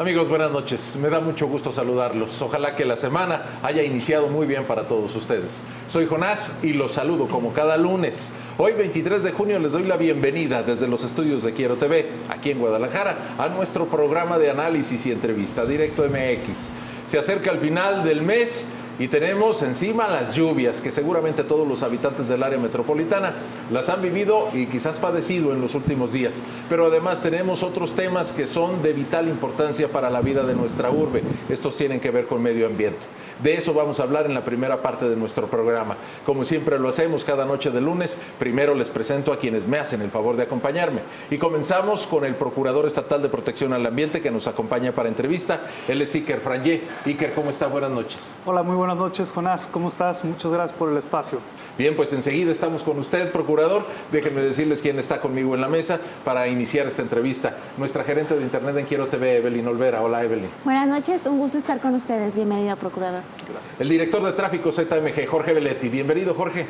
Amigos, buenas noches. Me da mucho gusto saludarlos. Ojalá que la semana haya iniciado muy bien para todos ustedes. Soy Jonás y los saludo como cada lunes. Hoy, 23 de junio, les doy la bienvenida desde los estudios de Quiero TV, aquí en Guadalajara, a nuestro programa de análisis y entrevista, Directo MX. Se acerca el final del mes y tenemos encima las lluvias que seguramente todos los habitantes del área metropolitana las han vivido y quizás padecido en los últimos días. Pero además tenemos otros temas que son de vital importancia para la vida de nuestra urbe. Estos tienen que ver con medio ambiente. De eso vamos a hablar en la primera parte de nuestro programa. Como siempre lo hacemos cada noche de lunes, primero les presento a quienes me hacen el favor de acompañarme. Y comenzamos con el Procurador Estatal de Protección al Ambiente que nos acompaña para entrevista. Él es Iker Frangé. Iker, ¿cómo está? Buenas noches. Hola, muy buenas noches, Jonás. ¿Cómo estás? Muchas gracias por el espacio. Bien, pues enseguida estamos con usted, Procurador. Déjenme decirles quién está conmigo en la mesa para iniciar esta entrevista. Nuestra gerente de Internet en Quiero TV, Evelyn Olvera. Hola, Evelyn. Buenas noches, un gusto estar con ustedes. Bienvenido, Procurador. Gracias. El director de Tráfico ZMG, Jorge Belletti. Bienvenido, Jorge.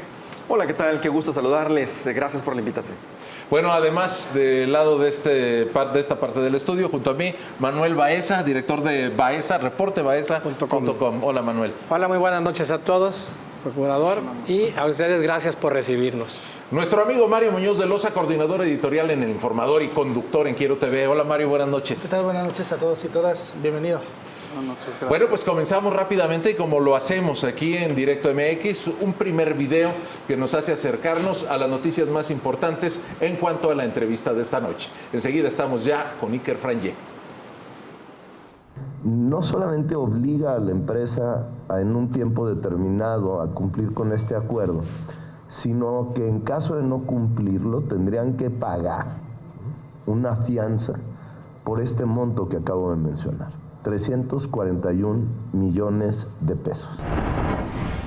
Hola, ¿qué tal? Qué gusto saludarles. Gracias por la invitación. Bueno, además del lado de esta parte del estudio, junto a mí, Manuel Baeza, director de Baeza, reportebaeza.com. Hola, Manuel. Hola, muy buenas noches a todos, Procurador, y a ustedes gracias por recibirnos. Nuestro amigo Mario Muñoz de Loza, coordinador editorial en El Informador y conductor en Quiero TV. Hola, Mario, buenas noches. ¿Qué tal? Buenas noches a todos y todas. Bienvenido. Buenas noches, gracias. Bueno, pues comenzamos rápidamente y como lo hacemos aquí en Directo MX, un primer video que nos hace acercarnos a las noticias más importantes en cuanto a la entrevista de esta noche. Enseguida estamos ya con Iker Frangé. No solamente obliga a la empresa en un tiempo determinado a cumplir con este acuerdo, sino que en caso de no cumplirlo tendrían que pagar una fianza por este monto que acabo de mencionar. 341 millones de pesos.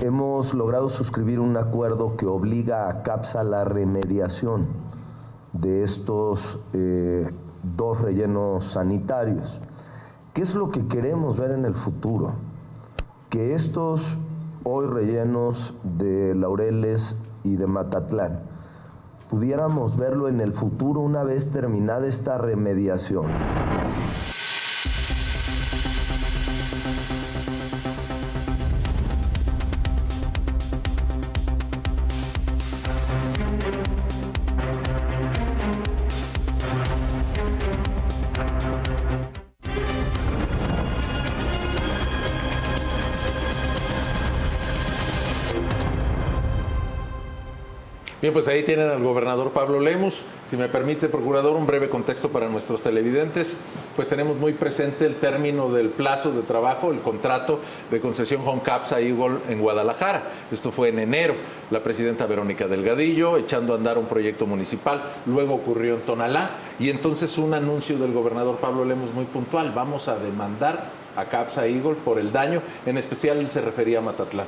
Hemos logrado suscribir un acuerdo que obliga a CAPSA a la remediación de estos dos rellenos sanitarios. ¿Qué es lo que queremos ver en el futuro? Que estos hoy rellenos de Laureles y de Matatlán pudiéramos verlo en el futuro una vez terminada esta remediación. Bien, pues ahí tienen al gobernador Pablo Lemus. Si me permite, Procurador, un breve contexto para nuestros televidentes. Pues tenemos muy presente el término del plazo de trabajo, el contrato de concesión con CAPSA Eagle en Guadalajara. Esto fue en enero. La presidenta Verónica Delgadillo echando a andar un proyecto municipal. Luego ocurrió en Tonalá. Y entonces un anuncio del gobernador Pablo Lemus muy puntual. Vamos a demandar a CAPSA Eagle por el daño. En especial él se refería a Matatlán.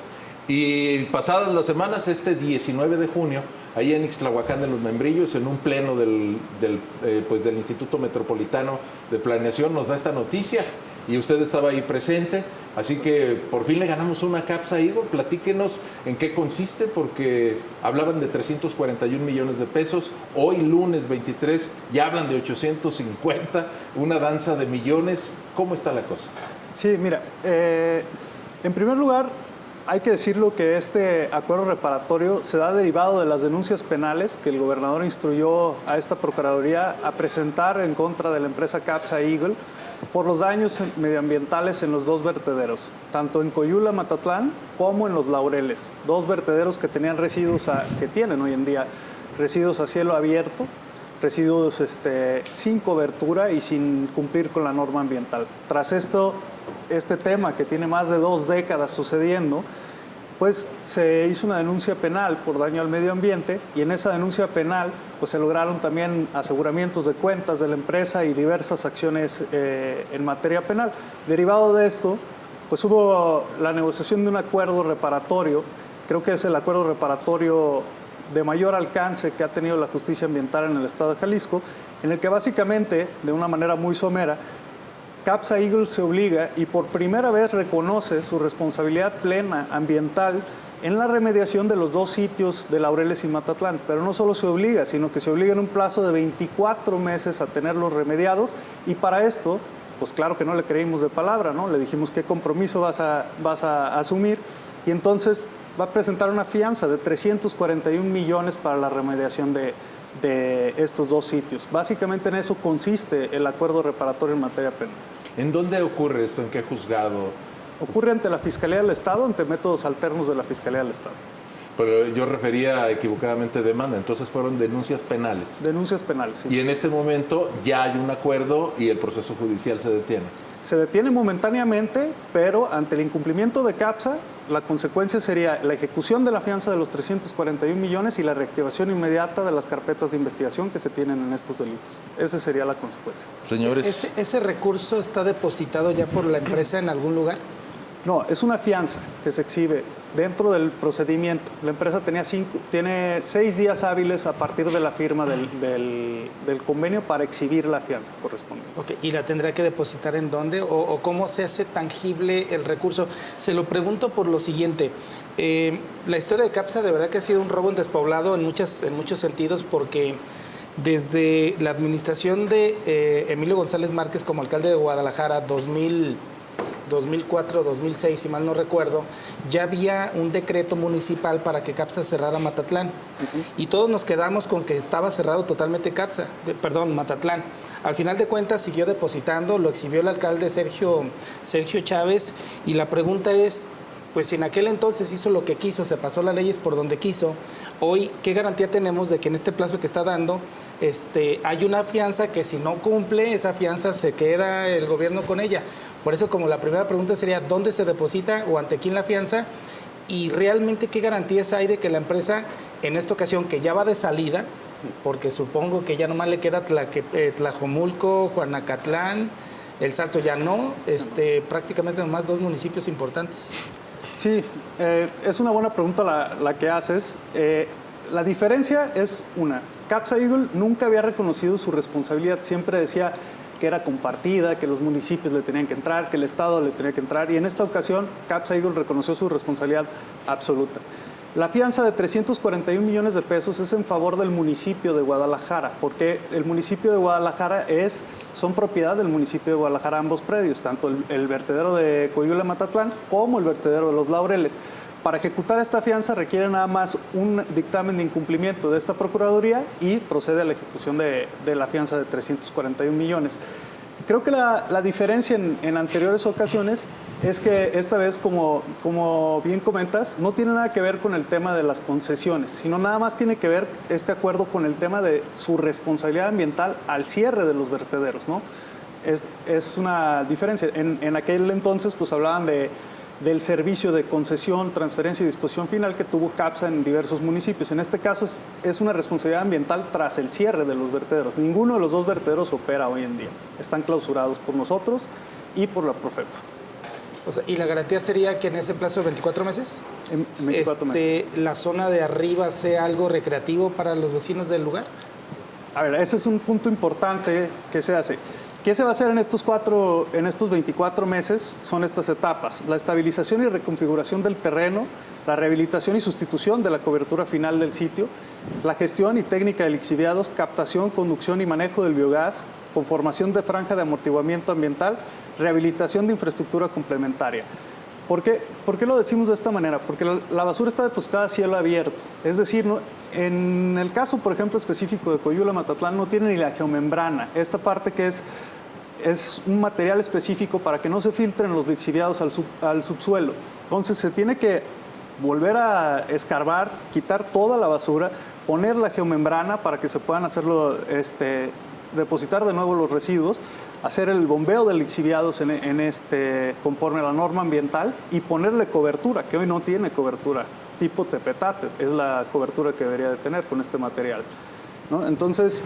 Y pasadas las semanas, este 19 de junio, ahí en Ixtlahuacán de los Membrillos, en un pleno del Instituto Metropolitano de Planeación, nos da esta noticia y usted estaba ahí presente. Así que por fin le ganamos una CAPSA Eagle. Platíquenos en qué consiste, porque hablaban de 341 millones de pesos. Hoy, lunes 23, ya hablan de 850, una danza de millones. ¿Cómo está la cosa? Sí, mira, en primer lugar, hay que decirlo que este acuerdo reparatorio se da derivado de las denuncias penales que el gobernador instruyó a esta Procuraduría a presentar en contra de la empresa CAPSA Eagle por los daños medioambientales en los dos vertederos, tanto en Coyula, Matatlán, como en Los Laureles, dos vertederos que tenían residuos, que tienen hoy en día residuos a cielo abierto, residuos sin cobertura y sin cumplir con la norma ambiental. Tras este tema que tiene más de 2 décadas sucediendo, pues se hizo una denuncia penal por daño al medio ambiente y en esa denuncia penal pues se lograron también aseguramientos de cuentas de la empresa y diversas acciones en materia penal. Derivado de esto, pues hubo la negociación de un acuerdo reparatorio, creo que es el acuerdo reparatorio de mayor alcance que ha tenido la justicia ambiental en el estado de Jalisco, en el que básicamente, de una manera muy somera, CAPSA Eagle se obliga y por primera vez reconoce su responsabilidad plena ambiental en la remediación de los dos sitios de Laureles y Matatlán. Pero no solo se obliga, sino que se obliga en un plazo de 24 meses a tenerlos remediados y para esto pues claro que no le creímos de palabra, ¿no? Le dijimos qué compromiso vas a asumir, y entonces va a presentar una fianza de 341 millones para la remediación de estos dos sitios. Básicamente en eso consiste el acuerdo reparatorio en materia penal. ¿En dónde ocurre esto? ¿En qué juzgado? Ocurre ante la Fiscalía del Estado, ante métodos alternos de la Fiscalía del Estado. Pero yo refería equivocadamente demanda, entonces fueron denuncias penales. Denuncias penales, sí. Y en este momento ya hay un acuerdo y el proceso judicial se detiene. Se detiene momentáneamente, pero ante el incumplimiento de CAPSA, la consecuencia sería la ejecución de la fianza de los 341 millones y la reactivación inmediata de las carpetas de investigación que se tienen en estos delitos. Esa sería la consecuencia. Señores, ¿Ese recurso está depositado ya por la empresa en algún lugar? No, es una fianza que se exhibe dentro del procedimiento. La empresa tiene 6 días hábiles a partir de la firma del convenio para exhibir la fianza correspondiente. Okay. ¿Y la tendrá que depositar en dónde? ¿O cómo se hace tangible el recurso? Se lo pregunto por lo siguiente. La historia de CAPSA de verdad que ha sido un robo en despoblado en muchos sentidos, porque desde la administración de Emilio González Márquez como alcalde de Guadalajara, 2004, 2006, si mal no recuerdo, ya había un decreto municipal para que CAPSA cerrara Matatlán. Y todos nos quedamos con que estaba cerrado totalmente Matatlán. Al final de cuentas siguió depositando, lo exhibió el alcalde Sergio Chávez, y la pregunta es, pues si en aquel entonces hizo lo que quiso, se pasó las leyes por donde quiso, hoy, ¿qué garantía tenemos de que en este plazo que está dando hay una fianza que si no cumple, esa fianza se queda el gobierno con ella? Por eso, como la primera pregunta sería, ¿dónde se deposita o ante quién la fianza? Y realmente, ¿qué garantías hay de que la empresa, en esta ocasión, que ya va de salida, porque supongo que ya nomás le queda Tlajomulco, Juanacatlán, El Salto ya no, prácticamente nomás 2 municipios importantes? Sí, es una buena pregunta la que haces. La diferencia es una. CAPSA Eagle nunca había reconocido su responsabilidad, siempre decía que era compartida, que los municipios le tenían que entrar, que el Estado le tenía que entrar, y en esta ocasión CAPSA Eagle reconoció su responsabilidad absoluta. La fianza de 341 millones de pesos es en favor del municipio de Guadalajara, porque el municipio de Guadalajara son propiedad del municipio de Guadalajara ambos predios, tanto el vertedero de Coyula-Matatlán como el vertedero de Los Laureles. Para ejecutar esta fianza requiere nada más un dictamen de incumplimiento de esta Procuraduría y procede a la ejecución de la fianza de 341 millones. Creo que la diferencia en anteriores ocasiones es que esta vez, como bien comentas, no tiene nada que ver con el tema de las concesiones, sino nada más tiene que ver este acuerdo con el tema de su responsabilidad ambiental al cierre de los vertederos, ¿no? Es una diferencia. En aquel entonces pues hablaban del servicio de concesión, transferencia y disposición final que tuvo CAPSA en diversos municipios. En este caso es una responsabilidad ambiental tras el cierre de los vertederos. Ninguno de los 2 vertederos opera hoy en día. Están clausurados por nosotros y por la Profepa. O sea, ¿y la garantía sería que en ese plazo de 24 meses, En 24 meses. la zona de arriba sea algo recreativo para los vecinos del lugar? A ver, ese es un punto importante que se hace. ¿Qué se va a hacer en estos 24 meses? Son estas etapas: la estabilización y reconfiguración del terreno, la rehabilitación y sustitución de la cobertura final del sitio, la gestión y técnica de lixiviados, captación, conducción y manejo del biogás, conformación de franja de amortiguamiento ambiental, rehabilitación de infraestructura complementaria. ¿Por qué lo decimos de esta manera? Porque la basura está depositada a cielo abierto. Es decir, en el caso, por ejemplo, específico de Coyula-Matatlán, no tiene ni la geomembrana. Esta parte que es un material específico para que no se filtren los lixiviados al subsuelo. Entonces se tiene que volver a escarbar, quitar toda la basura, poner la geomembrana para que se puedan depositar de nuevo los residuos, hacer el bombeo de lixiviados conforme a la norma ambiental y ponerle cobertura, que hoy no tiene cobertura, tipo tepetate, es la cobertura que debería de tener con este material, ¿no? Entonces,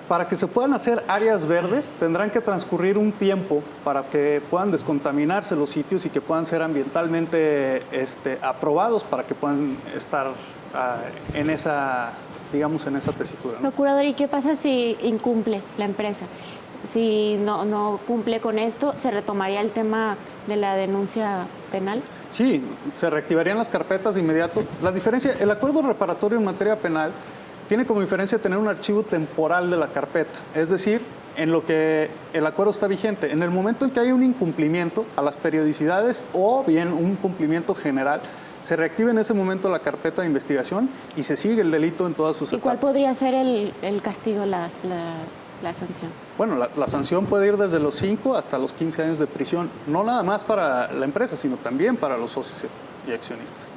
para que se puedan hacer áreas verdes, tendrán que transcurrir un tiempo para que puedan descontaminarse los sitios y que puedan ser ambientalmente aprobados para que puedan estar en esa tesitura, ¿no? Procurador, ¿y qué pasa si incumple la empresa? Si no cumple con esto, ¿se retomaría el tema de la denuncia penal? Sí, se reactivarían las carpetas de inmediato. La diferencia, el acuerdo reparatorio en materia penal tiene como diferencia tener un archivo temporal de la carpeta. Es decir, en lo que el acuerdo está vigente. En el momento en que hay un incumplimiento a las periodicidades o bien un cumplimiento general, se reactiva en ese momento la carpeta de investigación y se sigue el delito en todas sus ¿Y cuál etapas. podría ser el castigo, la sanción? Bueno, la sanción puede ir desde los 5 hasta los 15 años de prisión, no nada más para la empresa, sino también para los socios y accionistas.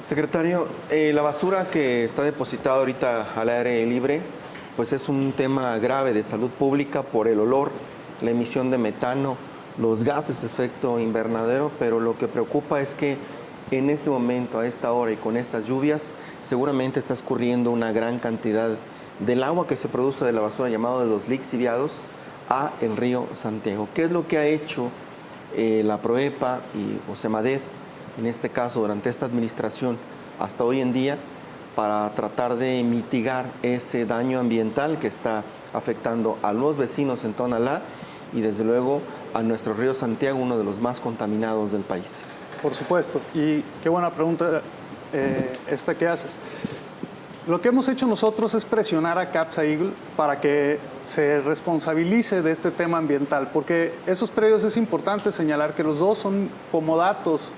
Secretario, la basura que está depositada ahorita al aire libre, pues es un tema grave de salud pública por el olor, la emisión de metano, los gases de efecto invernadero, pero lo que preocupa es que en este momento, a esta hora y con estas lluvias, seguramente está escurriendo una gran cantidad del agua que se produce de la basura, llamado de los lixiviados, a el río Santiago. ¿Qué es lo que ha hecho la PROEPA y Semadet, en este caso durante esta administración, hasta hoy en día, para tratar de mitigar ese daño ambiental que está afectando a los vecinos en Tonalá y desde luego a nuestro río Santiago, uno de los más contaminados del país? Por supuesto, y qué buena pregunta esta que haces. Lo que hemos hecho nosotros es presionar a Capsa Eagle para que se responsabilice de este tema ambiental, porque esos predios es importante señalar que los dos son comodatos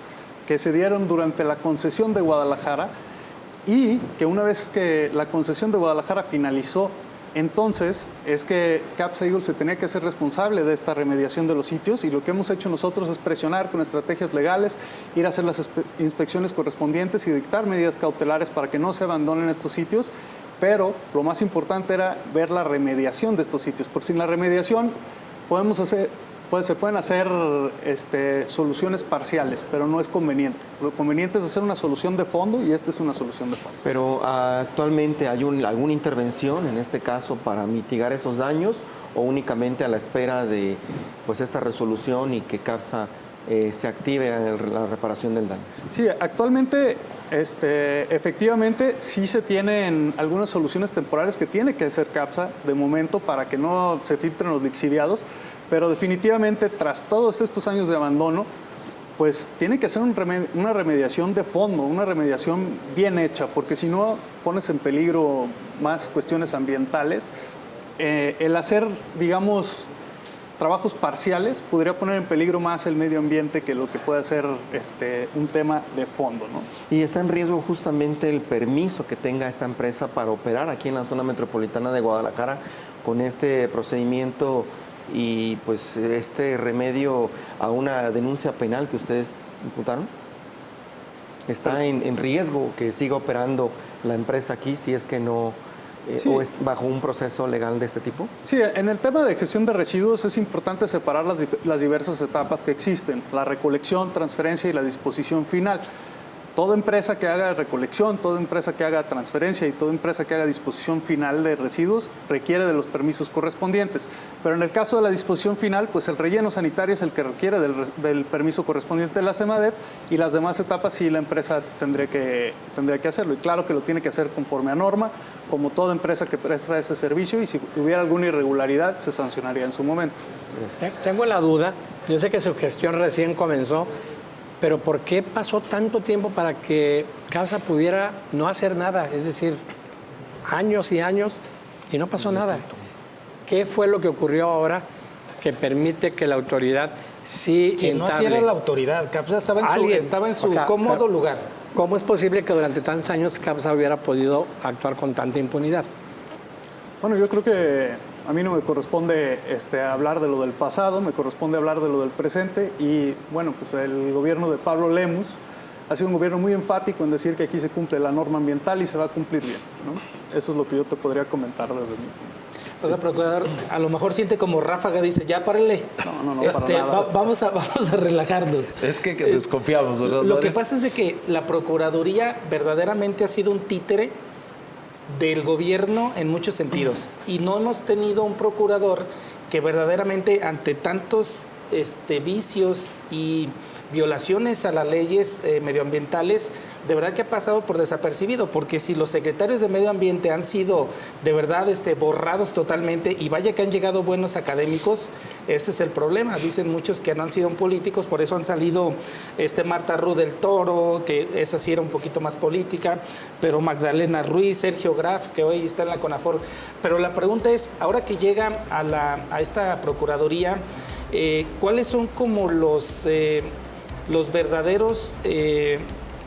que se dieron durante la concesión de Guadalajara y que una vez que la concesión de Guadalajara finalizó, entonces es que Capsa Eagle se tenía que hacer responsable de esta remediación de los sitios, y lo que hemos hecho nosotros es presionar con estrategias legales, ir a hacer las inspecciones correspondientes y dictar medidas cautelares para que no se abandonen estos sitios, pero lo más importante era ver la remediación de estos sitios, porque sin la remediación se pueden hacer soluciones parciales, pero no es conveniente. Lo conveniente es hacer una solución de fondo y esta es una solución de fondo. Pero actualmente hay alguna intervención en este caso para mitigar esos daños o únicamente a la espera de pues esta resolución y que CAPSA se active en la reparación del daño? Sí, actualmente efectivamente sí se tienen algunas soluciones temporales que tiene que hacer CAPSA de momento para que no se filtren los lixiviados, pero definitivamente tras todos estos años de abandono, pues tiene que hacer una remediación de fondo, una remediación bien hecha, porque si no pones en peligro más cuestiones ambientales. El hacer, digamos, trabajos parciales podría poner en peligro más el medio ambiente que lo que puede ser un tema de fondo, ¿no? Y está en riesgo justamente el permiso que tenga esta empresa para operar aquí en la zona metropolitana de Guadalajara con este procedimiento y pues este remedio a una denuncia penal que ustedes imputaron. ¿Está en riesgo que siga operando la empresa aquí si es que no Sí. o es bajo un proceso legal de este tipo? Sí, en el tema de gestión de residuos es importante separar las diversas etapas que existen: la recolección, transferencia y la disposición final. Toda empresa que haga recolección, toda empresa que haga transferencia y toda empresa que haga disposición final de residuos requiere de los permisos correspondientes. Pero en el caso de la disposición final, pues el relleno sanitario es el que requiere del permiso correspondiente de la Semadet, y las demás etapas sí la empresa tendría que hacerlo. Y claro que lo tiene que hacer conforme a norma, como toda empresa que presta ese servicio, y si hubiera alguna irregularidad se sancionaría en su momento. Tengo la duda, yo sé que su gestión recién comenzó, pero ¿por qué pasó tanto tiempo para que CAPSA pudiera no hacer nada? Es decir, años y años y no pasó nada. ¿Qué fue lo que ocurrió ahora que permite que la autoridad sí Que no hacía la autoridad, CAPSA estaba en su cómodo lugar. ¿Cómo es posible que durante tantos años CAPSA hubiera podido actuar con tanta impunidad? Bueno, yo creo que a mí no me corresponde hablar de lo del pasado, me corresponde hablar de lo del presente, y bueno, pues el gobierno de Pablo Lemus ha sido un gobierno muy enfático en decir que aquí se cumple la norma ambiental y se va a cumplir bien, ¿no? Eso es lo que yo te podría comentar desde mi punto. Oiga, procurador, a lo mejor siente como ráfaga, dice, ya párele. No, para nada. Vamos a relajarnos. Es que desconfiamos, ¿verdad? Lo que pasa es de que la Procuraduría verdaderamente ha sido un títere del gobierno en muchos sentidos, y no hemos tenido un procurador que verdaderamente ante tantos vicios y violaciones a las leyes medioambientales, de verdad que ha pasado por desapercibido, porque si los secretarios de medio ambiente han sido de verdad borrados totalmente, y vaya que han llegado buenos académicos, ese es el problema. Dicen muchos que no han sido políticos, por eso han salido Marta Rú del Toro, que esa sí era un poquito más política, pero Magdalena Ruiz, Sergio Graf, que hoy está en la CONAFOR. Pero la pregunta es, ahora que llega a esta Procuraduría, ¿cuáles son como los verdaderos,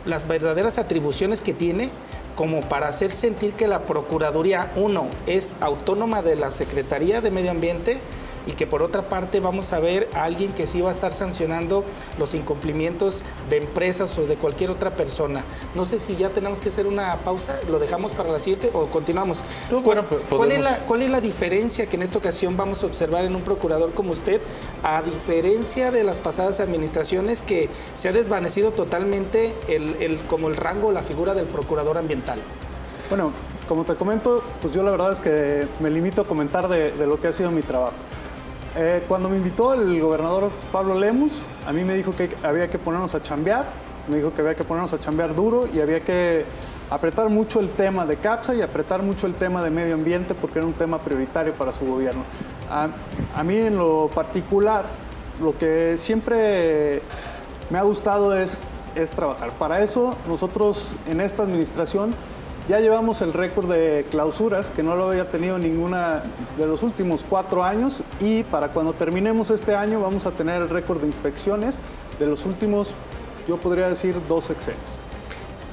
las verdaderas atribuciones que tiene como para hacer sentir que la Procuraduría, uno, es autónoma de la Secretaría de Medio Ambiente, y que por otra parte vamos a ver a alguien que sí va a estar sancionando los incumplimientos de empresas o de cualquier otra persona? No sé si ya tenemos que hacer una pausa, lo dejamos para las 7 o continuamos. Bueno, ¿Cuál es la diferencia que en esta ocasión vamos a observar en un procurador como usted, a diferencia de las pasadas administraciones, que se ha desvanecido totalmente como el rango, la figura del procurador ambiental? Bueno, como te comento, pues yo la verdad es que me limito a comentar de lo que ha sido mi trabajo. Cuando me invitó el gobernador Pablo Lemus, a mí me dijo que había que ponernos a chambear, me dijo que había que ponernos a chambear duro y había que apretar mucho el tema de CAPSA y apretar mucho el tema de medio ambiente, porque era un tema prioritario para su gobierno. A mí en lo particular, lo que siempre me ha gustado es trabajar. Para eso nosotros en esta administración ya llevamos el récord de clausuras, que no lo había tenido ninguna de los últimos 4 años, y para cuando terminemos este año vamos a tener el récord de inspecciones de los últimos, yo podría decir, 2 sexenios.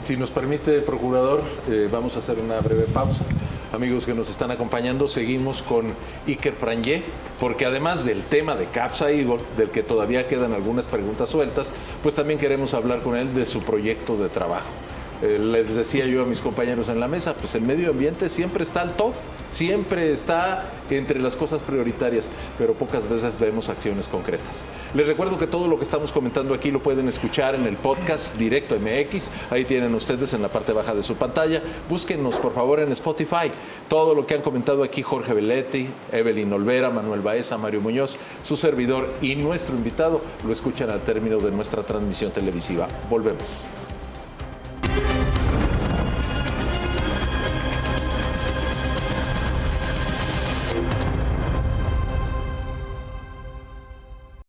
Si nos permite, procurador, vamos a hacer una breve pausa. Amigos que nos están acompañando, seguimos con Iker Frangé, porque además del tema de CAPSA, Igor, del que todavía quedan algunas preguntas sueltas, pues también queremos hablar con él de su proyecto de trabajo. Les decía yo a mis compañeros en la mesa, pues el medio ambiente siempre está al top, siempre está entre las cosas prioritarias, pero pocas veces vemos acciones concretas. Les recuerdo que todo lo que estamos comentando aquí lo pueden escuchar en el podcast Directo MX, ahí tienen ustedes en la parte baja de su pantalla. Búsquennos por favor en Spotify, todo lo que han comentado aquí Jorge Belletti, Evelyn Olvera, Manuel Baeza, Mario Muñoz, su servidor y nuestro invitado, lo escuchan al término de nuestra transmisión televisiva. Volvemos.